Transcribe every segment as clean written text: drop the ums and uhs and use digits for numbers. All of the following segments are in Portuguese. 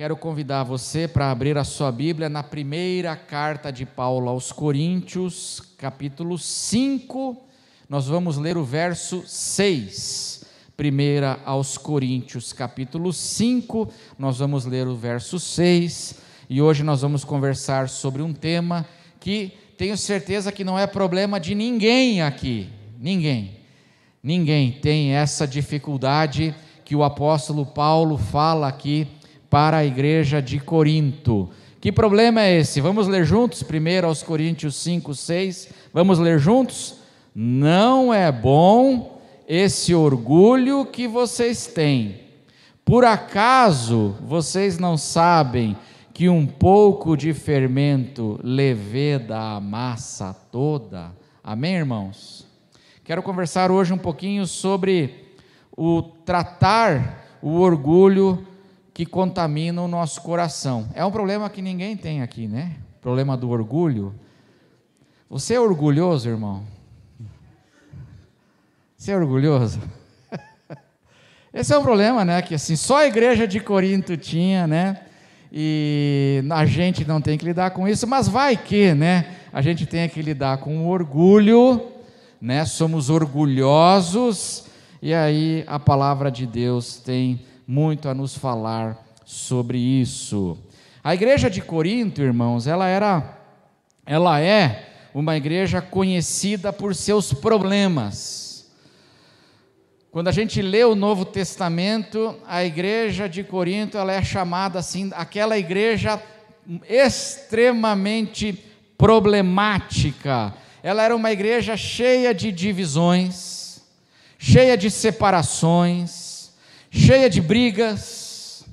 Quero convidar você para abrir a sua Bíblia na primeira carta de Paulo aos Coríntios, capítulo 5, nós vamos ler o verso 6. Primeira aos Coríntios, capítulo 5, nós vamos ler o verso 6, e hoje nós vamos conversar sobre um tema que tenho certeza que não é problema de ninguém aqui, ninguém tem essa dificuldade que o apóstolo Paulo fala aqui para a igreja de Corinto. Que problema é esse? Vamos ler juntos? 1 aos Coríntios 5, 6, vamos ler juntos? Não é bom esse orgulho que vocês têm. Por acaso vocês não sabem que um pouco de fermento leveda a massa toda? Amém, irmãos? Quero conversar hoje um pouquinho sobre o tratar o orgulho que contamina o nosso coração. É um problema que ninguém tem aqui, né? O problema do orgulho. Você é orgulhoso, irmão? Você é orgulhoso? Esse é um problema, né? Que assim, só a igreja de Corinto tinha, né? E a gente não tem que lidar com isso, mas vai que, né? A gente tem que lidar com o orgulho, né? Somos orgulhosos, e aí a palavra de Deus tem muito a nos falar sobre isso. A igreja de Corinto, irmãos, ela é uma igreja conhecida por seus problemas. Quando a gente lê o Novo Testamento, a igreja de Corinto, ela é chamada assim, aquela igreja extremamente problemática. Ela era uma igreja cheia de divisões, cheia de separações, cheia de brigas,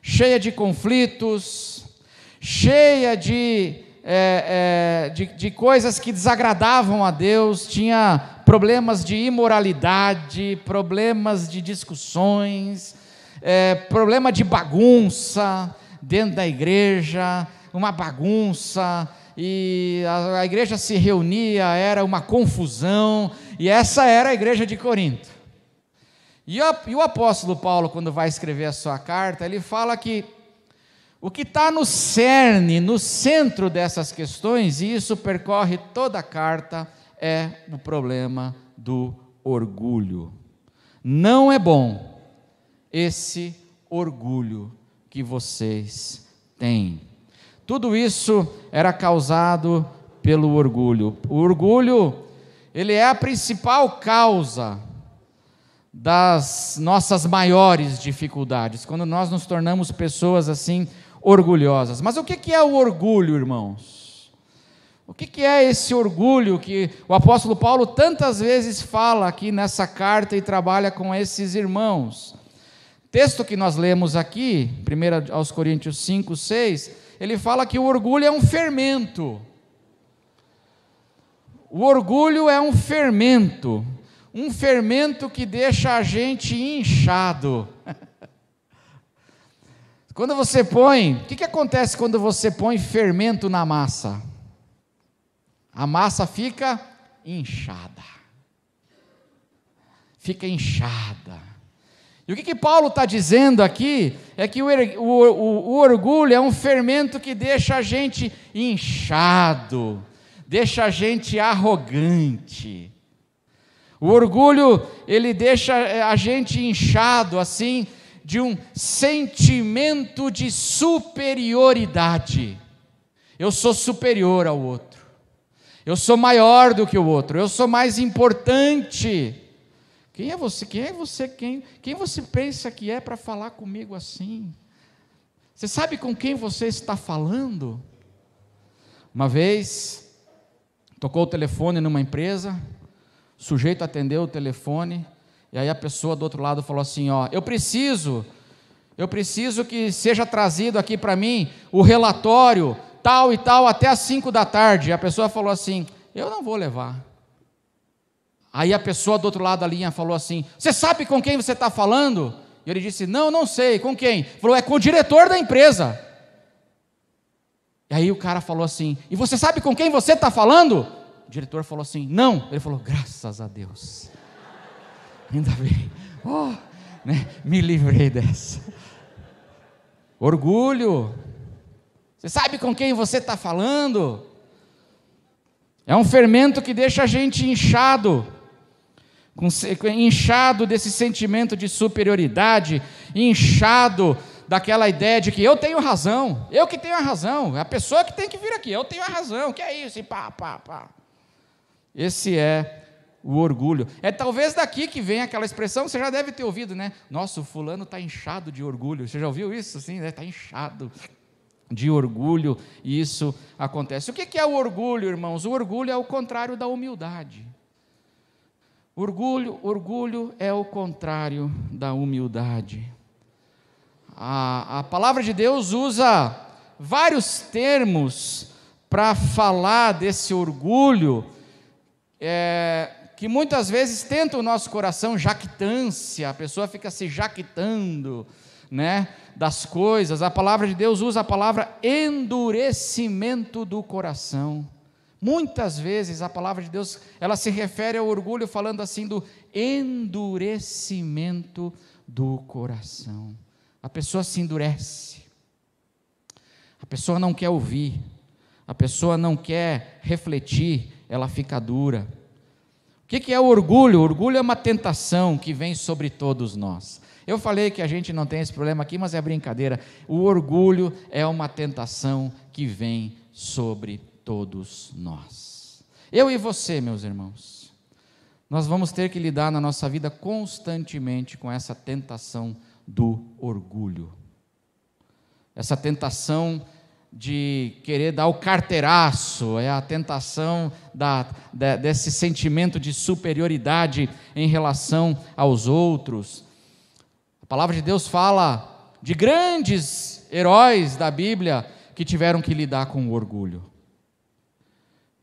cheia de conflitos, cheia de coisas que desagradavam a Deus, tinha problemas de imoralidade, problemas de discussões, problema de bagunça dentro da igreja, uma bagunça, e a igreja se reunia, era uma confusão, e essa era a igreja de Corinto. E o apóstolo Paulo, quando vai escrever a sua carta, ele fala que o que está no cerne, no centro dessas questões, e isso percorre toda a carta, é o problema do orgulho. Não é bom esse orgulho que vocês têm. Tudo isso era causado pelo orgulho. O orgulho, ele é a principal causa das nossas maiores dificuldades, quando nós nos tornamos pessoas assim orgulhosas. Mas o que é o orgulho, irmãos? O que é esse orgulho que o apóstolo Paulo tantas vezes fala aqui nessa carta e trabalha com esses irmãos? Texto que nós lemos aqui, 1 aos Coríntios 5, 6, ele fala que o orgulho é um fermento. O orgulho é um fermento que deixa a gente inchado. Quando você põe, o que acontece quando você põe fermento na massa? A massa fica inchada. E o que Paulo está dizendo aqui é que o orgulho é um fermento que deixa a gente inchado, deixa a gente arrogante. O orgulho, ele deixa a gente inchado, assim, de um sentimento de superioridade. Eu sou superior ao outro. Eu sou maior do que o outro. Eu sou mais importante. Quem é você? Quem você pensa que é para falar comigo assim? Você sabe com quem você está falando? Uma vez, tocou o telefone numa empresa, o sujeito atendeu o telefone, e aí a pessoa do outro lado falou assim, eu preciso que seja trazido aqui para mim o relatório, tal e tal, até às 5 da tarde. E a pessoa falou assim, eu não vou levar. Aí a pessoa do outro lado da linha falou assim, você sabe com quem você está falando? E ele disse, não sei, com quem? Falou, é com o diretor da empresa. E aí o cara falou assim, e você sabe com quem você está falando? O diretor falou assim, não. Ele falou, graças a Deus, ainda bem, me livrei dessa. Orgulho. Você sabe com quem você está falando? É um fermento que deixa a gente inchado, inchado desse sentimento de superioridade, inchado daquela ideia de que eu tenho razão, eu que tenho a razão, é a pessoa que tem que vir aqui, eu tenho a razão, que é isso, e pá, pá, pá. Esse é o orgulho. É talvez daqui que vem aquela expressão, você já deve ter ouvido, né? Nossa, o fulano está inchado de orgulho. Você já ouviu isso? Assim, né? Está inchado de orgulho, e isso acontece. O que é o orgulho, irmãos? O orgulho é o contrário da humildade. Orgulho é o contrário da humildade. A palavra de Deus usa vários termos para falar desse orgulho, que muitas vezes tenta o nosso coração, jactância, a pessoa fica se jactando, né, das coisas. A palavra de Deus usa a palavra endurecimento do coração. Muitas vezes a palavra de Deus, ela se refere ao orgulho falando assim do endurecimento do coração. A pessoa se endurece, a pessoa não quer ouvir, a pessoa não quer refletir, ela fica dura. O que é o orgulho? O orgulho é uma tentação que vem sobre todos nós. Eu falei que a gente não tem esse problema aqui, mas é brincadeira. O orgulho é uma tentação que vem sobre todos nós. Eu e você, meus irmãos, nós vamos ter que lidar na nossa vida constantemente com essa tentação do orgulho. Essa tentação de querer dar o carteiraço, é a tentação desse sentimento de superioridade em relação aos outros. A palavra de Deus fala de grandes heróis da Bíblia que tiveram que lidar com o orgulho.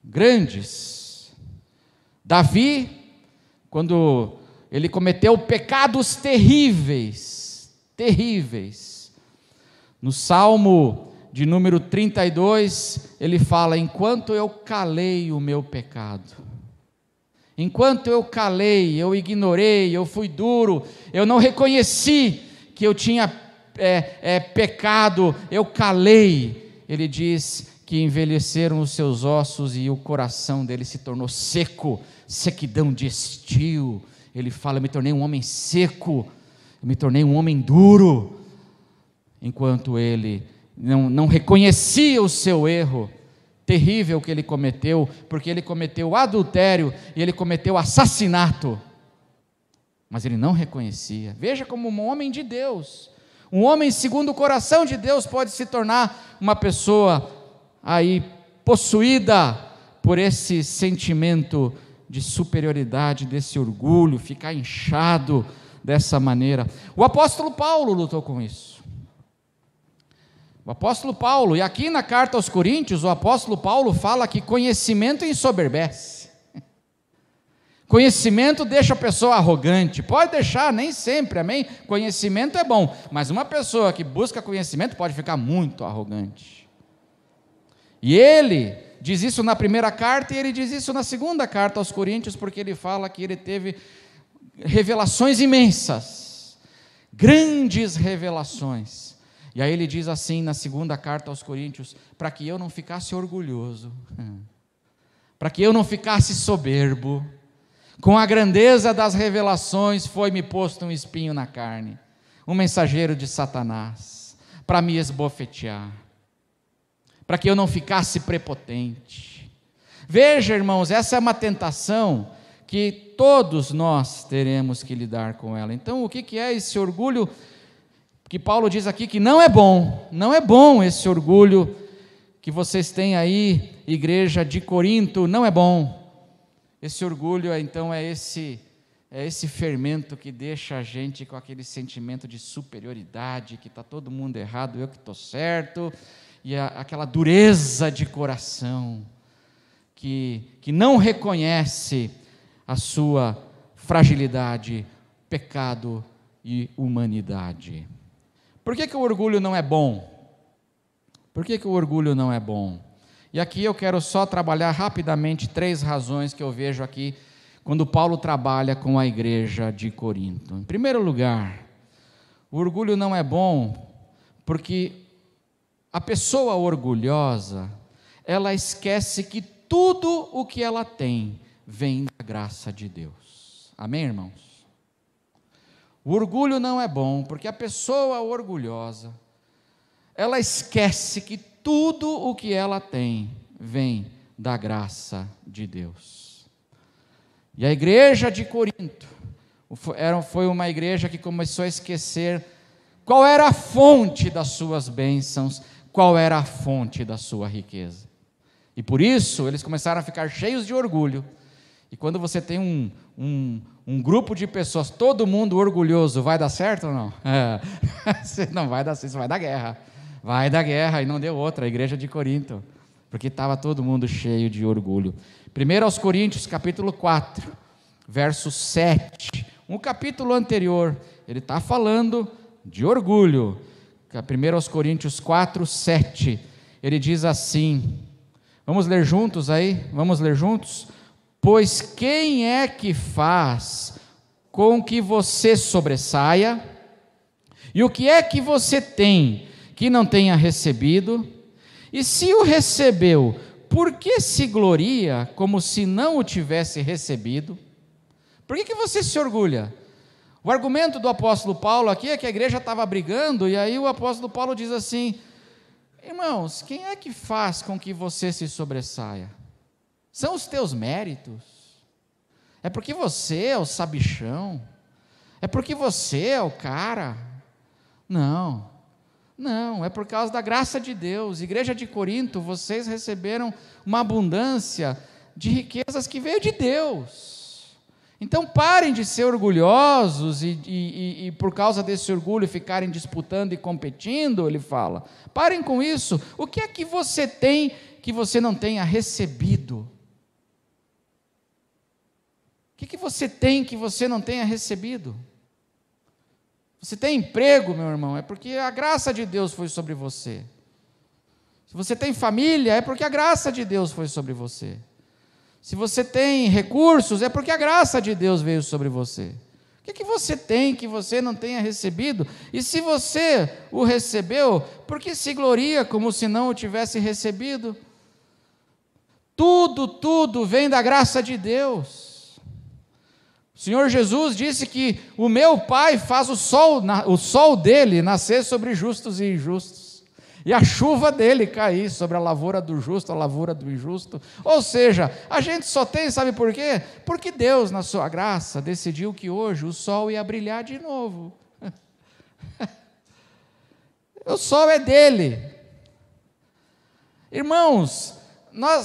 Grandes. Davi, quando ele cometeu pecados terríveis, no Salmo de número 32, ele fala: enquanto eu calei o meu pecado, enquanto eu calei, eu ignorei, eu fui duro, eu não reconheci que eu tinha pecado, eu calei. Ele diz que envelheceram os seus ossos e o coração dele se tornou seco, sequidão de estio. Ele fala: eu me tornei um homem seco, eu me tornei um homem duro, enquanto ele não reconhecia o seu erro terrível que ele cometeu, porque ele cometeu adultério e ele cometeu assassinato, mas ele não reconhecia. Veja como um homem de Deus, um homem segundo o coração de Deus, pode se tornar uma pessoa aí possuída por esse sentimento de superioridade, desse orgulho, ficar inchado dessa maneira. O apóstolo Paulo lutou com isso. O apóstolo Paulo, e aqui na carta aos Coríntios, o apóstolo Paulo fala que conhecimento ensoberbece. Conhecimento deixa a pessoa arrogante. Pode deixar, nem sempre, amém? Conhecimento é bom, mas uma pessoa que busca conhecimento pode ficar muito arrogante. E ele diz isso na primeira carta e ele diz isso na segunda carta aos Coríntios, porque ele fala que ele teve revelações imensas, grandes revelações. E aí ele diz assim na segunda carta aos Coríntios: para que eu não ficasse orgulhoso, para que eu não ficasse soberbo, com a grandeza das revelações foi-me posto um espinho na carne, um mensageiro de Satanás, para me esbofetear, para que eu não ficasse prepotente. Veja, irmãos, essa é uma tentação que todos nós teremos que lidar com ela. Então, o que é esse orgulho que Paulo diz aqui que não é bom? Não é bom esse orgulho que vocês têm aí, igreja de Corinto, não é bom. Esse orgulho, então, é esse fermento que deixa a gente com aquele sentimento de superioridade, que está todo mundo errado, eu que estou certo, e aquela dureza de coração, que não reconhece a sua fragilidade, pecado e humanidade. Por que o orgulho não é bom? Por que o orgulho não é bom? E aqui eu quero só trabalhar rapidamente 3 razões que eu vejo aqui, quando Paulo trabalha com a igreja de Corinto. Em primeiro lugar, o orgulho não é bom, Porque a pessoa orgulhosa, ela esquece que tudo o que ela tem vem da graça de Deus. Amém, irmãos? O orgulho não é bom, porque a pessoa orgulhosa, ela esquece que tudo o que ela tem vem da graça de Deus. E a igreja de Corinto foi uma igreja que começou a esquecer qual era a fonte das suas bênçãos, qual era a fonte da sua riqueza. E por isso eles começaram a ficar cheios de orgulho. E quando você tem um grupo de pessoas, todo mundo orgulhoso, vai dar certo ou não? Não vai dar certo, isso vai dar guerra. Vai dar guerra, e não deu outra, a igreja de Corinto, porque estava todo mundo cheio de orgulho. 1 Coríntios, capítulo 4, verso 7, um capítulo anterior, ele está falando de orgulho. 1 Coríntios 4, 7, ele diz assim, vamos ler juntos aí? Vamos ler juntos? Pois quem é que faz com que você sobressaia? E o que é que você tem que não tenha recebido? E se o recebeu, por que se gloria como se não o tivesse recebido? Por que você se orgulha? O argumento do apóstolo Paulo aqui é que a igreja estava brigando, e aí o apóstolo Paulo diz assim, irmãos, quem é que faz com que você se sobressaia? São os teus méritos? É porque você é o sabichão? É porque você é o cara? Não, é por causa da graça de Deus. Igreja de Corinto, vocês receberam uma abundância de riquezas que veio de Deus. Então parem de ser orgulhosos e por causa desse orgulho ficarem disputando e competindo, ele fala. Parem com isso. O que é que você tem que você não tenha recebido? O que você tem que você não tenha recebido? Você tem emprego, meu irmão, é porque a graça de Deus foi sobre você. Se você tem família, é porque a graça de Deus foi sobre você. Se você tem recursos, é porque a graça de Deus veio sobre você. O que você tem que você não tenha recebido? E se você o recebeu, por que se gloria como se não o tivesse recebido? Tudo vem da graça de Deus. O Senhor Jesus disse que o meu Pai faz o sol dele nascer sobre justos e injustos, e a chuva dele cair sobre a lavoura do justo, a lavoura do injusto. Ou seja, a gente só tem, sabe por quê? Porque Deus, na sua graça, decidiu que hoje o sol ia brilhar de novo. O sol é dele. Irmãos,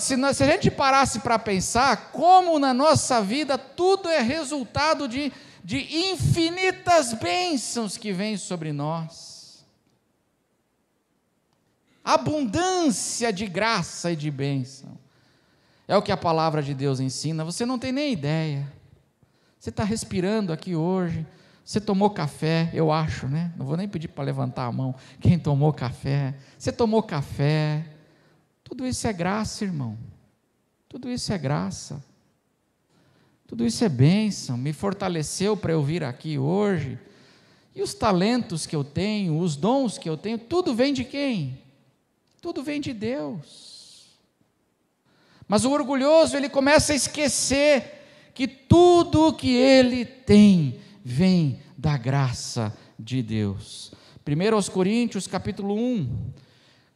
se a gente parasse para pensar, como na nossa vida tudo é resultado de infinitas bênçãos que vêm sobre nós. Abundância de graça e de bênção. É o que a palavra de Deus ensina, você não tem nem ideia. Você está respirando aqui hoje, você tomou café, eu acho, né? Não vou nem pedir para levantar a mão, quem tomou café. Você tomou café. Tudo isso é graça, irmão. Tudo isso é graça. Tudo isso é bênção. Me fortaleceu para eu vir aqui hoje. E os talentos que eu tenho, os dons que eu tenho, tudo vem de quem? Tudo vem de Deus. Mas o orgulhoso, ele começa a esquecer que tudo o que ele tem vem da graça de Deus. 1 Coríntios capítulo 1.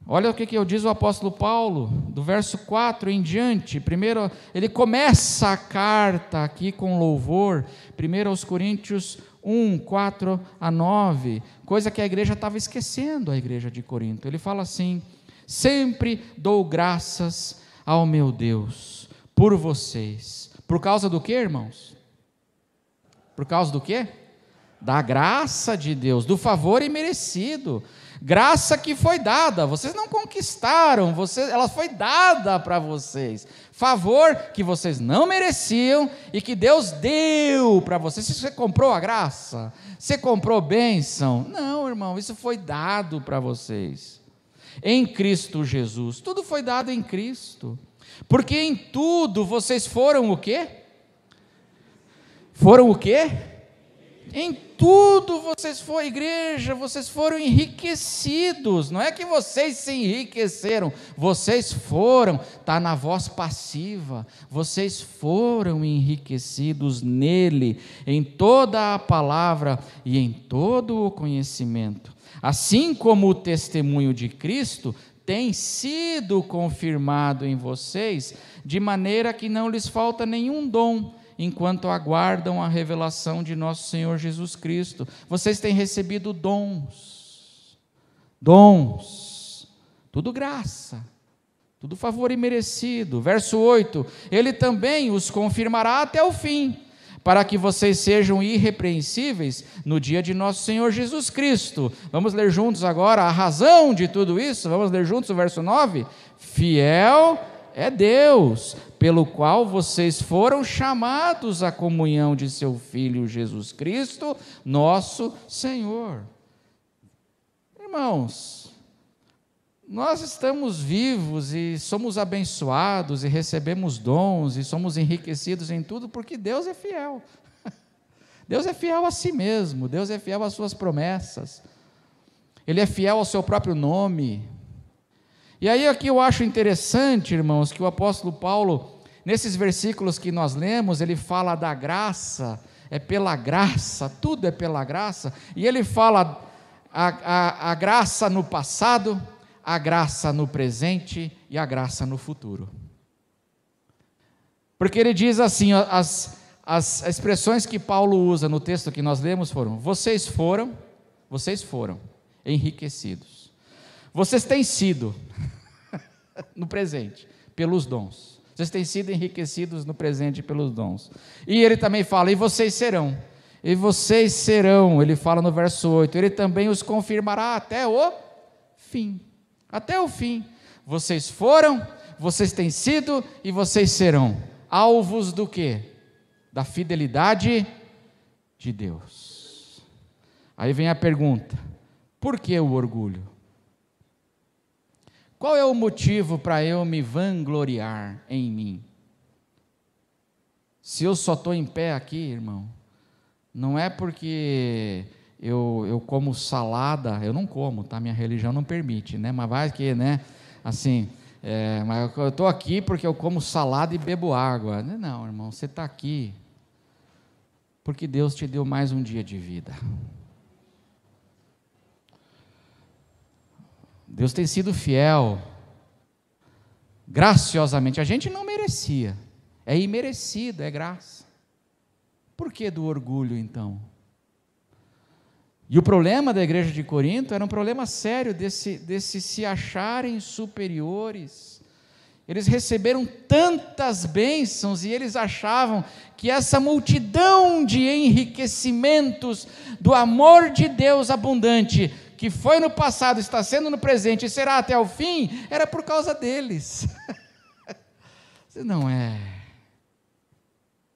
Olha o que diz o apóstolo Paulo, do verso 4 em diante. Primeiro, ele começa a carta aqui com louvor, 1 Coríntios 1, 4 a 9, coisa que a igreja estava esquecendo, a igreja de Corinto. Ele fala assim, sempre dou graças ao meu Deus, por vocês. Por causa do quê, irmãos? Por causa do quê? Da graça de Deus, do favor imerecido. Graça que foi dada, vocês não conquistaram, ela foi dada para vocês. Favor que vocês não mereciam e que Deus deu para vocês. Você comprou a graça? Você comprou bênção? Não, irmão, isso foi dado para vocês. Em Cristo Jesus, tudo foi dado em Cristo. Porque em tudo vocês foram o quê? Foram o quê? Em tudo vocês foram, igreja, vocês foram enriquecidos. Não é que vocês se enriqueceram, vocês foram, está na voz passiva. Vocês foram enriquecidos nele, em toda a palavra e em todo o conhecimento. Assim como o testemunho de Cristo tem sido confirmado em vocês, de maneira que não lhes falta nenhum dom, enquanto aguardam a revelação de nosso Senhor Jesus Cristo. Vocês têm recebido dons, tudo graça, tudo favor imerecido. Verso 8, Ele também os confirmará até o fim, para que vocês sejam irrepreensíveis no dia de nosso Senhor Jesus Cristo. Vamos ler juntos agora a razão de tudo isso? Vamos ler juntos o verso 9? Fiel é Deus, pelo qual vocês foram chamados à comunhão de seu Filho Jesus Cristo, nosso Senhor. Irmãos, nós estamos vivos e somos abençoados e recebemos dons e somos enriquecidos em tudo porque Deus é fiel. Deus é fiel a si mesmo, Deus é fiel às suas promessas, Ele é fiel ao seu próprio nome. E aí aqui eu acho interessante, irmãos, que o apóstolo Paulo, nesses versículos que nós lemos, ele fala da graça, é pela graça, tudo é pela graça, e ele fala a graça no passado, a graça no presente e a graça no futuro. Porque ele diz assim, as expressões que Paulo usa no texto que nós lemos foram: vocês foram enriquecidos. Vocês têm sido, no presente, pelos dons. Vocês têm sido enriquecidos no presente pelos dons. E ele também fala: e vocês serão. E vocês serão, ele fala no verso 8, ele também os confirmará até o fim. Até o fim. Vocês foram, vocês têm sido e vocês serão. Alvos do quê? Da fidelidade de Deus. Aí vem a pergunta: por que o orgulho? Qual é o motivo para eu me vangloriar em mim? Se eu só estou em pé aqui, irmão, não é porque eu como salada, eu não como, tá? Minha religião não permite, né? Mas vai que, né? Assim, mas eu estou aqui porque eu como salada e bebo água. Não, irmão, você está aqui porque Deus te deu mais um dia de vida. Deus tem sido fiel, graciosamente. A gente não merecia, é imerecido, é graça. Por que do orgulho, então? E o problema da igreja de Corinto era um problema sério, desse se acharem superiores. Eles receberam tantas bênçãos e eles achavam que essa multidão de enriquecimentos do amor de Deus abundante, que foi no passado, está sendo no presente e será até o fim, era por causa deles. Não é.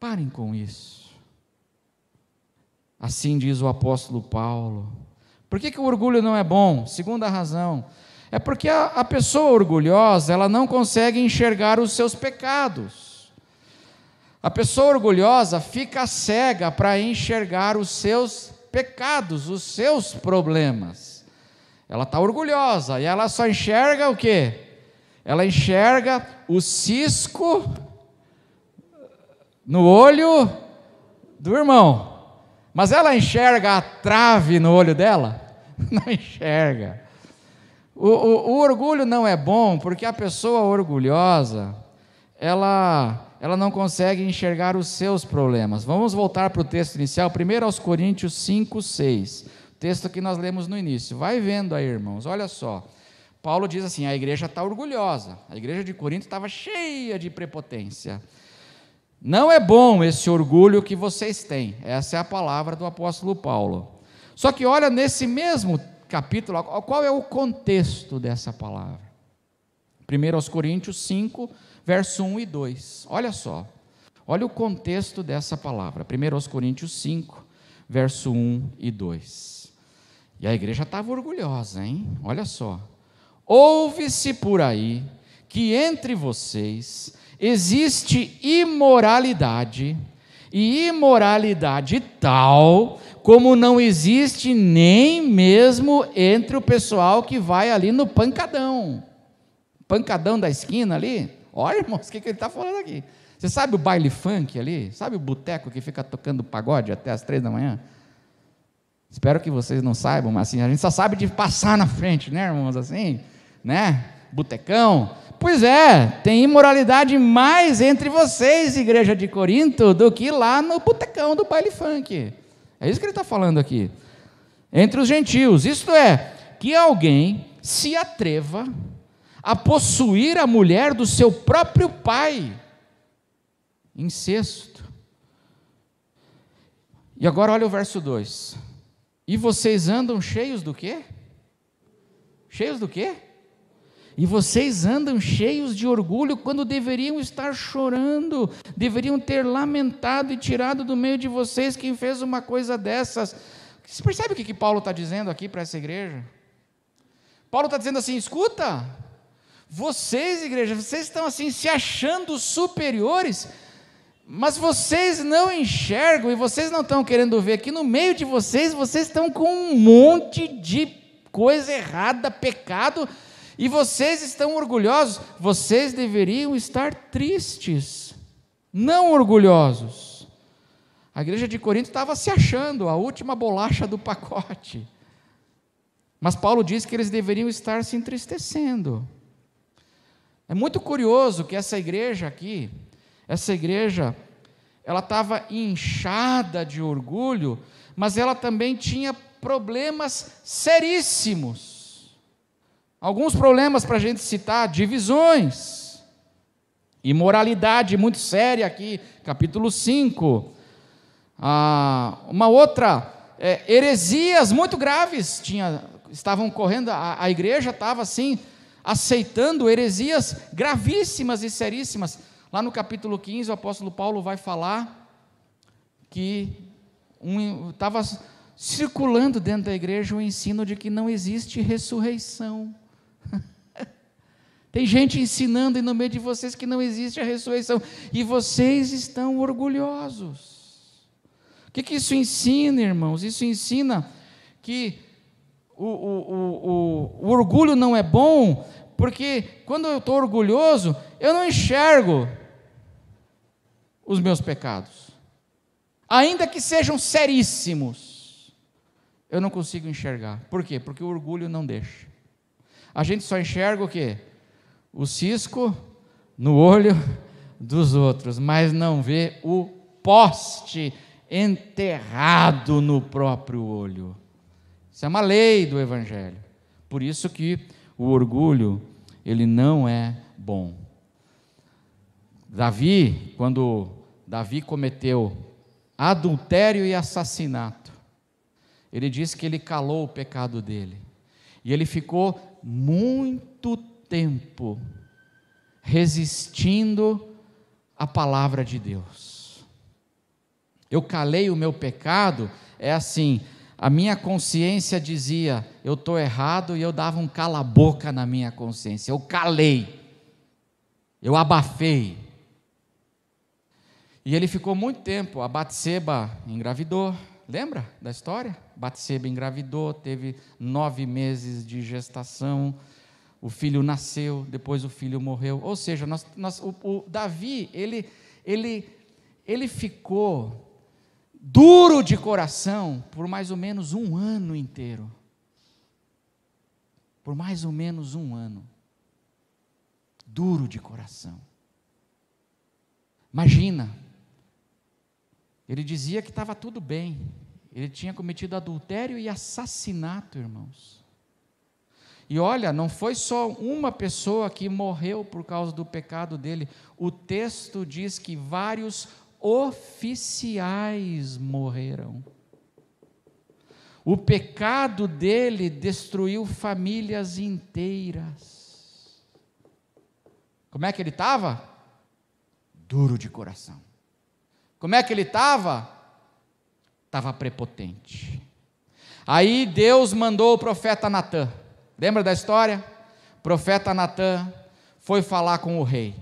Parem com isso. Assim diz o apóstolo Paulo. Por que o orgulho não é bom? Segunda razão, é porque a pessoa orgulhosa, ela não consegue enxergar os seus pecados. A pessoa orgulhosa fica cega para enxergar os seus pecados, os seus problemas. Ela está orgulhosa e ela só enxerga o quê? Ela enxerga o cisco no olho do irmão, mas ela enxerga a trave no olho dela? Não enxerga. O orgulho não é bom porque a pessoa orgulhosa, ela não consegue enxergar os seus problemas. Vamos voltar para o texto inicial, 1 Coríntios 5, 6. Texto que nós lemos no início. Vai vendo aí, irmãos, olha só. Paulo diz assim: a igreja está orgulhosa. A igreja de Corinto estava cheia de prepotência. Não é bom esse orgulho que vocês têm. Essa é a palavra do apóstolo Paulo. Só que olha nesse mesmo capítulo, qual é o contexto dessa palavra? 1 Coríntios 5, verso 1 e 2. Olha só. Olha o contexto dessa palavra. 1 Coríntios 5, verso 1 e 2. E a igreja estava orgulhosa, hein? Olha só. Ouve-se por aí que entre vocês existe imoralidade, e imoralidade tal como não existe nem mesmo entre o pessoal que vai ali no pancadão da esquina ali. Olha, irmãos, o que ele está falando aqui? Você sabe o baile funk ali? Sabe o boteco que fica tocando pagode até as 3 da manhã? Espero que vocês não saibam, mas assim, a gente só sabe de passar na frente, né, irmãos, assim, né, botecão. Pois é, tem imoralidade mais entre vocês, igreja de Corinto, do que lá no botecão do baile funk. É isso que ele está falando aqui. Entre os gentios, isto é, que alguém se atreva a possuir a mulher do seu próprio pai. Incesto. E agora olha o verso 2. E vocês andam cheios do quê? Cheios do quê? E vocês andam cheios de orgulho quando deveriam estar chorando, deveriam ter lamentado e tirado do meio de vocês quem fez uma coisa dessas. Você percebe o que Paulo está dizendo aqui para essa igreja? Paulo está dizendo assim: escuta, vocês, igreja, vocês estão assim se achando superiores, mas vocês não enxergam e vocês não estão querendo ver que no meio de vocês estão com um monte de coisa errada, pecado, e vocês estão orgulhosos. Vocês deveriam estar tristes, não orgulhosos. A igreja de Corinto estava se achando a última bolacha do pacote, mas Paulo diz que eles deveriam estar se entristecendo. É muito curioso que essa igreja aqui, ela estava inchada de orgulho, mas ela também tinha problemas seríssimos. Alguns problemas para a gente citar: divisões, imoralidade muito séria aqui, capítulo 5. Uma outra, heresias muito graves estavam correndo, a igreja estava assim, aceitando heresias gravíssimas e seríssimas. Lá no capítulo 15, o apóstolo Paulo vai falar que estava circulando dentro da igreja o ensino de que não existe ressurreição. Tem gente ensinando no meio de vocês que não existe a ressurreição, e vocês estão orgulhosos. O que isso ensina, irmãos? Isso ensina que o orgulho não é bom, porque quando eu estou orgulhoso, eu não enxergo os meus pecados, ainda que sejam seríssimos, eu não consigo enxergar. Por quê? Porque o orgulho não deixa. A gente só enxerga o quê? O cisco no olho dos outros, mas não vê o poste enterrado no próprio olho. Isso é uma lei do Evangelho. Por isso que o orgulho, ele não é bom. Quando Davi cometeu adultério e assassinato, ele diz que ele calou o pecado dele, e ele ficou muito tempo resistindo à palavra de Deus. Eu calei o meu pecado, é assim, a minha consciência dizia, eu estou errado, e eu dava um cala-boca na minha consciência, eu calei, eu abafei. E ele ficou muito tempo. A Batseba engravidou, lembra da história? Batseba engravidou, teve 9 meses de gestação, o filho nasceu, depois o filho morreu. Ou seja, o Davi, ele ficou duro de coração por mais ou menos 1 ano inteiro. Por mais ou menos 1 ano. Duro de coração. Imagina, ele dizia que estava tudo bem, ele tinha cometido adultério e assassinato, irmãos. E olha, não foi só uma pessoa que morreu por causa do pecado dele, o texto diz que vários oficiais morreram. O pecado dele destruiu famílias inteiras. Como é que ele estava? Duro de coração. Como é que ele estava? Estava prepotente. Aí Deus mandou o profeta Natã. Lembra da história? O profeta Natã foi falar com o rei.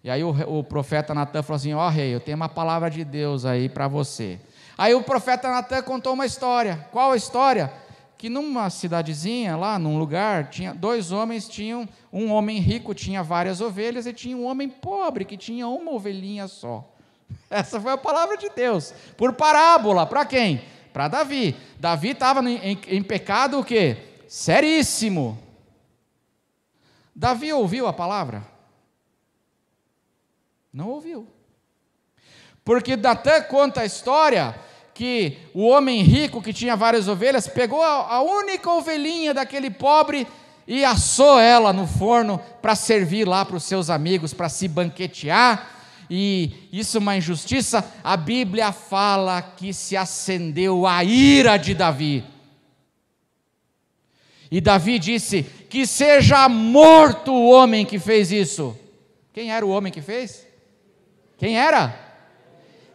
E aí o profeta Natã falou assim: ó rei, eu tenho uma palavra de Deus aí para você. Aí o profeta Natan contou uma história. Qual a história? Que numa cidadezinha, lá num lugar, tinha 2 homens, um homem rico tinha várias ovelhas e tinha um homem pobre que tinha uma ovelhinha só. Essa foi a palavra de Deus, por parábola, para quem? Para Davi. Davi estava em pecado o quê? Seríssimo. Davi ouviu a palavra? Não ouviu. Porque Natan conta a história que o homem rico que tinha várias ovelhas pegou a única ovelhinha daquele pobre e assou ela no forno para servir lá para os seus amigos, para se banquetear. E isso é uma injustiça. A Bíblia fala que se acendeu a ira de Davi. E Davi disse: que seja morto o homem que fez isso. Quem era o homem que fez? Quem era?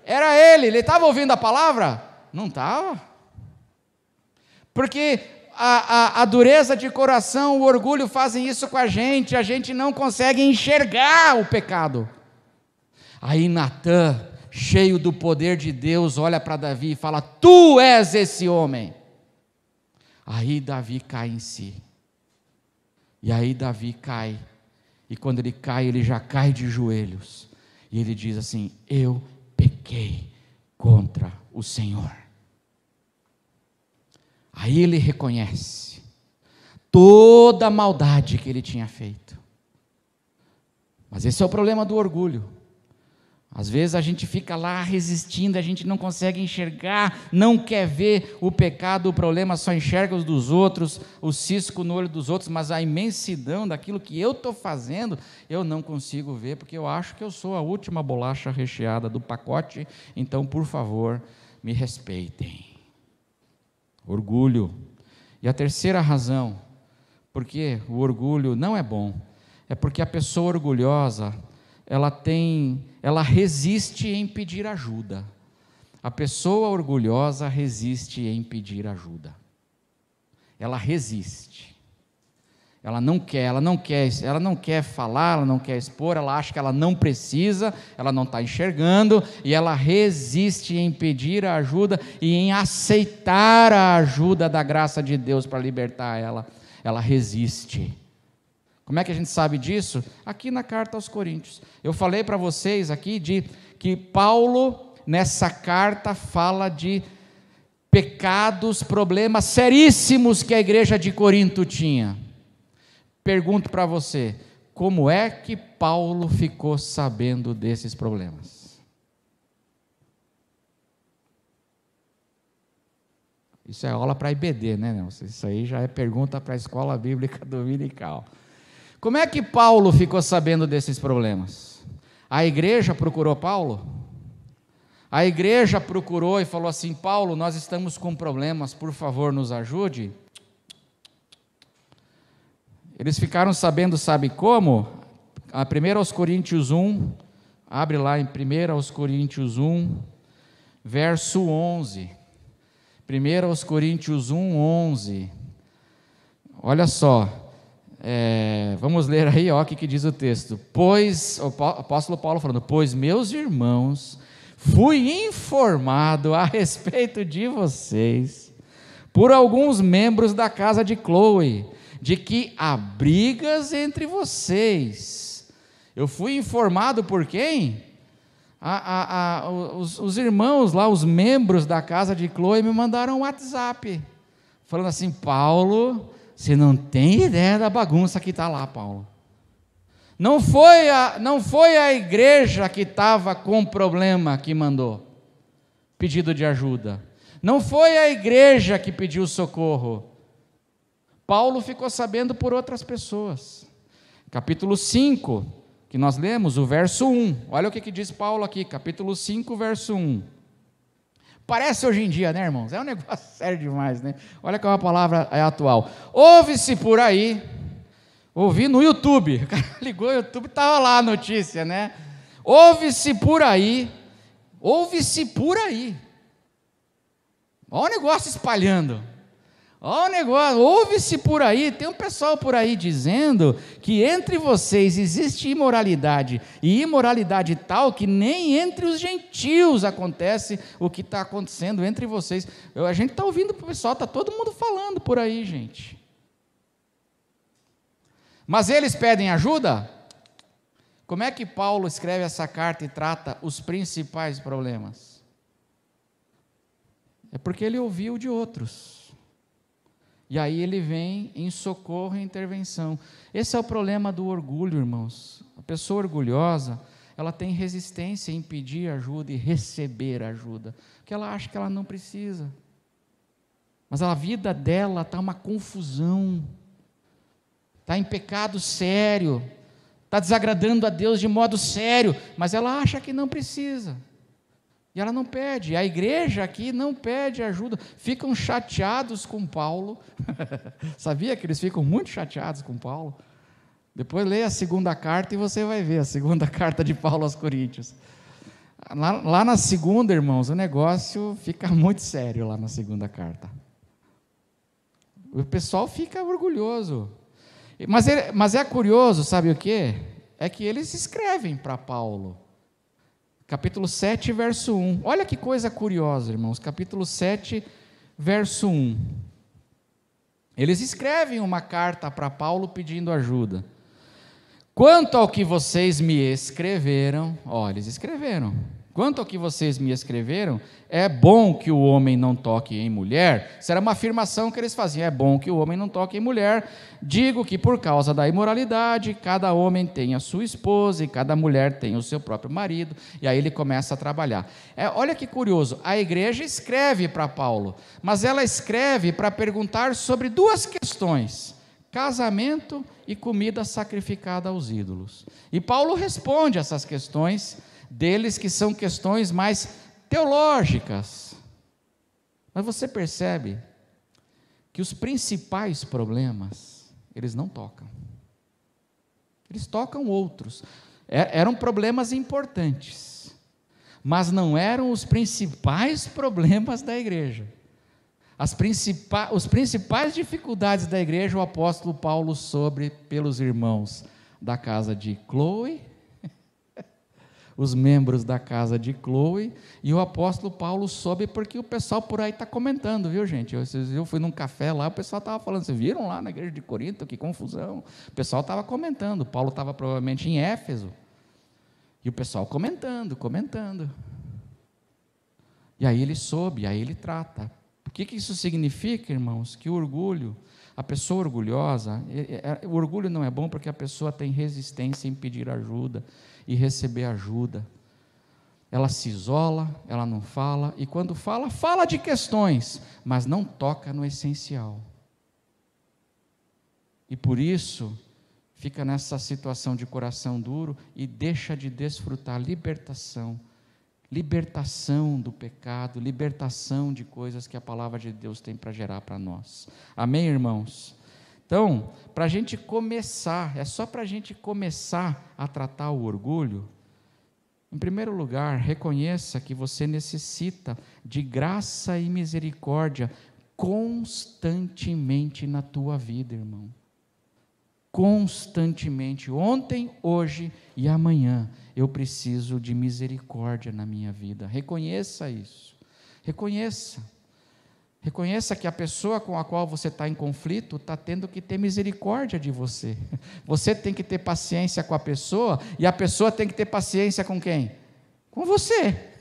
Era ele estava ouvindo a palavra? Não estava. Porque a dureza de coração, o orgulho fazem isso com a gente não consegue enxergar o pecado. Aí Natan, cheio do poder de Deus, olha para Davi e fala: tu és esse homem. Aí Davi cai em si. E aí Davi cai. E quando ele cai, ele já cai de joelhos. E ele diz assim: eu pequei contra o Senhor. Aí ele reconhece toda a maldade que ele tinha feito. Mas esse é o problema do orgulho. Às vezes a gente fica lá resistindo, a gente não consegue enxergar, não quer ver o pecado, o problema, só enxerga os dos outros, o cisco no olho dos outros, mas a imensidão daquilo que eu estou fazendo, eu não consigo ver, porque eu acho que eu sou a última bolacha recheada do pacote, então, por favor, me respeitem. Orgulho. E a terceira razão, porque o orgulho não é bom, é porque a pessoa orgulhosa, ela resiste em pedir ajuda. A pessoa orgulhosa resiste em pedir ajuda. Ela resiste. Ela não quer falar, ela não quer expor, ela acha que ela não precisa, ela não está enxergando, e ela resiste em pedir a ajuda e em aceitar a ajuda da graça de Deus para libertar ela. Ela resiste. Como é que a gente sabe disso? Aqui na carta aos Coríntios. Eu falei para vocês aqui que Paulo, nessa carta, fala de pecados, problemas seríssimos que a igreja de Corinto tinha. Pergunto para você, como é que Paulo ficou sabendo desses problemas? Isso é aula para IBD, né, Nelson? Isso aí já é pergunta para a escola bíblica dominical. Como é que Paulo ficou sabendo desses problemas? A igreja procurou Paulo? A igreja procurou e falou assim: Paulo, nós estamos com problemas, por favor, nos ajude? Eles ficaram sabendo, sabe como? 1 Coríntios 1, abre lá em 1 Coríntios 1, verso 11. 1 Coríntios 1, 11. Olha só. Vamos ler aí, ó, o que diz o texto. Pois, o apóstolo Paulo falando: pois, meus irmãos, fui informado a respeito de vocês por alguns membros da casa de Cloe, de que há brigas entre vocês. Eu fui informado por quem? Os irmãos lá, os membros da casa de Cloe me mandaram um WhatsApp, falando assim: Paulo, você não tem ideia da bagunça que está lá, Paulo. Não foi a igreja que estava com problema que mandou pedido de ajuda. Não foi a igreja que pediu socorro. Paulo ficou sabendo por outras pessoas. Capítulo 5, que nós lemos, o verso 1. Olha o que diz Paulo aqui, capítulo 5, verso 1. Parece hoje em dia, né, irmãos? É um negócio sério demais, né? Olha como a palavra é atual. Ouve-se por aí, ouvi no YouTube, o cara ligou o YouTube, estava lá a notícia, né? Ouve-se por aí. Olha o negócio espalhando. Olha o negócio, ouve-se por aí, tem um pessoal por aí dizendo que entre vocês existe imoralidade, e imoralidade tal que nem entre os gentios acontece o que está acontecendo entre vocês. A gente está ouvindo o pessoal, está todo mundo falando por aí, gente. Mas eles pedem ajuda? Como é que Paulo escreve essa carta e trata os principais problemas? É porque ele ouviu de outros. E aí ele vem em socorro e intervenção. Esse é o problema do orgulho, irmãos. A pessoa orgulhosa, ela tem resistência em pedir ajuda e receber ajuda, porque ela acha que ela não precisa. Mas a vida dela está uma confusão, está em pecado sério, está desagradando a Deus de modo sério, mas ela acha que não precisa. E ela não pede. A igreja aqui não pede ajuda. Ficam chateados com Paulo. Sabia que eles ficam muito chateados com Paulo? Depois leia a segunda carta e você vai ver a segunda carta de Paulo aos Coríntios. Lá na segunda, irmãos, o negócio fica muito sério lá na segunda carta. O pessoal fica orgulhoso. Mas é curioso, sabe o quê? É que eles escrevem para Paulo. Capítulo 7, verso 1. Olha que coisa curiosa, irmãos. Capítulo 7, verso 1. Eles escrevem uma carta para Paulo pedindo ajuda. Quanto ao que vocês me escreveram, eles escreveram. Quanto ao que vocês me escreveram, é bom que o homem não toque em mulher. Isso era uma afirmação que eles faziam, é bom que o homem não toque em mulher. Digo que por causa da imoralidade, cada homem tem a sua esposa e cada mulher tem o seu próprio marido. E aí ele começa a trabalhar. Olha que curioso, a igreja escreve para Paulo, mas ela escreve para perguntar sobre duas questões: casamento e comida sacrificada aos ídolos. E Paulo responde essas questões deles, que são questões mais teológicas. Mas você percebe que os principais problemas, eles não tocam. Eles tocam outros. Eram problemas importantes, mas não eram os principais problemas da igreja. Os principais dificuldades da igreja, o apóstolo Paulo soube pelos irmãos da casa de Chloe, os membros da casa de Chloe, e o apóstolo Paulo soube porque o pessoal por aí está comentando, viu, gente? Eu fui num café lá, o pessoal estava falando, vocês viram lá na igreja de Corinto, que confusão. O pessoal estava comentando, Paulo estava provavelmente em Éfeso, e o pessoal comentando. E aí ele soube, aí ele trata. O que isso significa, irmãos? Que o orgulho, a pessoa orgulhosa, o orgulho não é bom porque a pessoa tem resistência em pedir ajuda e receber ajuda. Ela se isola, ela não fala, e quando fala, fala de questões, mas não toca no essencial. E por isso, fica nessa situação de coração duro e deixa de desfrutar libertação do pecado, libertação de coisas que a palavra de Deus tem para gerar para nós. Amém, irmãos? Então, para a gente começar, é só para a gente começar a tratar o orgulho. Em primeiro lugar, reconheça que você necessita de graça e misericórdia constantemente na tua vida, irmão. Constantemente, ontem, hoje e amanhã, eu preciso de misericórdia na minha vida. Reconheça isso. Reconheça que a pessoa com a qual você está em conflito está tendo que ter misericórdia de você. Você tem que ter paciência com a pessoa, e a pessoa tem que ter paciência com quem? Com você.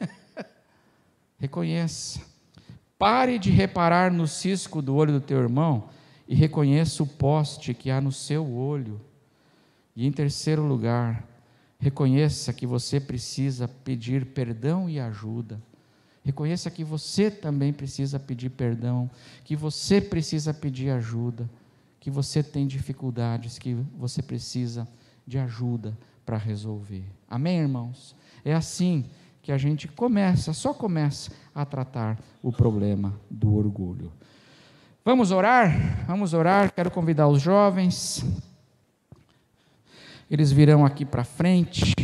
Reconheça. Pare de reparar no cisco do olho do teu irmão e reconheça o poste que há no seu olho. E em terceiro lugar, reconheça que você precisa pedir perdão e ajuda. Reconheça que você também precisa pedir perdão, que você precisa pedir ajuda, que você tem dificuldades, que você precisa de ajuda para resolver. Amém, irmãos? É assim que a gente só começa a tratar o problema do orgulho. Vamos orar? Vamos orar. Quero convidar os jovens. Eles virão aqui para frente.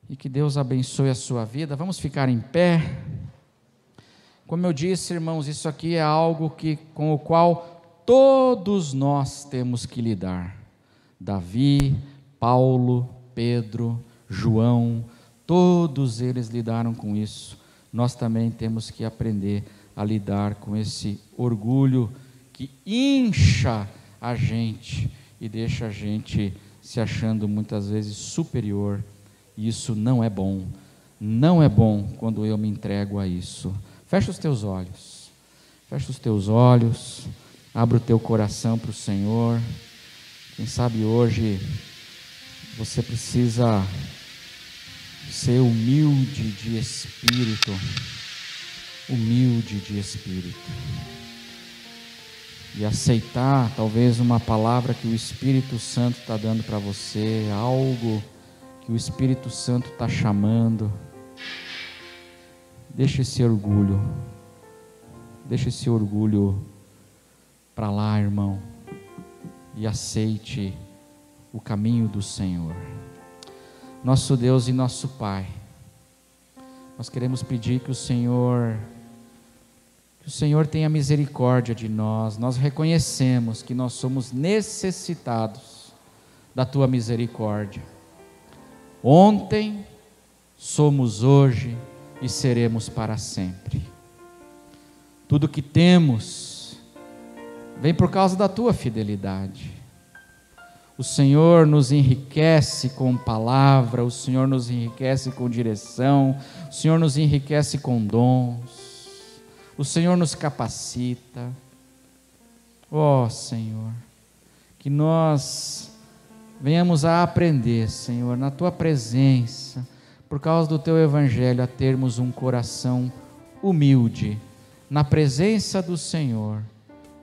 E que Deus abençoe a sua vida. Vamos ficar em pé. Como eu disse, irmãos, isso aqui é algo com o qual todos nós temos que lidar. Davi, Paulo, Pedro, João, todos eles lidaram com isso. Nós também temos que aprender a lidar com esse orgulho que incha a gente e deixa a gente se achando muitas vezes superior. E isso não é bom. Não é bom quando eu me entrego a isso. Fecha os teus olhos. Fecha os teus olhos. Abra o teu coração para o Senhor. Quem sabe hoje você precisa ser humilde de espírito. Humilde de espírito. E aceitar talvez uma palavra que o Espírito Santo está dando para você, algo que o Espírito Santo está chamando. Deixa esse orgulho para lá, irmão, e aceite o caminho do Senhor. Nosso Deus e nosso Pai, nós queremos pedir que o Senhor tenha misericórdia de nós. Nós reconhecemos que nós somos necessitados da Tua misericórdia. Ontem, somos hoje e seremos para sempre. Tudo que temos vem por causa da Tua fidelidade. O Senhor nos enriquece com palavra, o Senhor nos enriquece com direção, o Senhor nos enriquece com dons, o Senhor nos capacita. Ó Senhor, que nós venhamos a aprender, Senhor, na Tua presença, por causa do Teu Evangelho, a termos um coração humilde, na presença do Senhor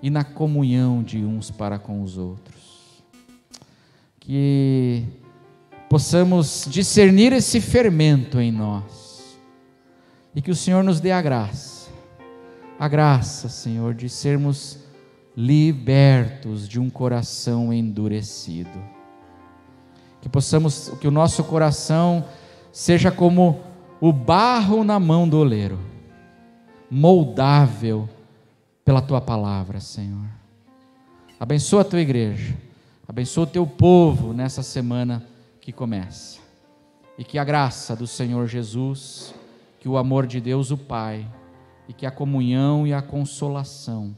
e na comunhão de uns para com os outros. Que possamos discernir esse fermento em nós e que o Senhor nos dê a graça, Senhor, de sermos libertos de um coração endurecido. Que o nosso coração seja como o barro na mão do oleiro, moldável pela Tua palavra, Senhor. Abençoa a Tua igreja, abençoa o Teu povo nessa semana que começa, e que a graça do Senhor Jesus, que o amor de Deus o Pai, e que a comunhão e a consolação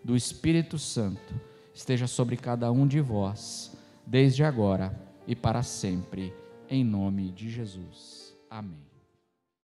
do Espírito Santo esteja sobre cada um de vós, desde agora e para sempre, em nome de Jesus. Amém.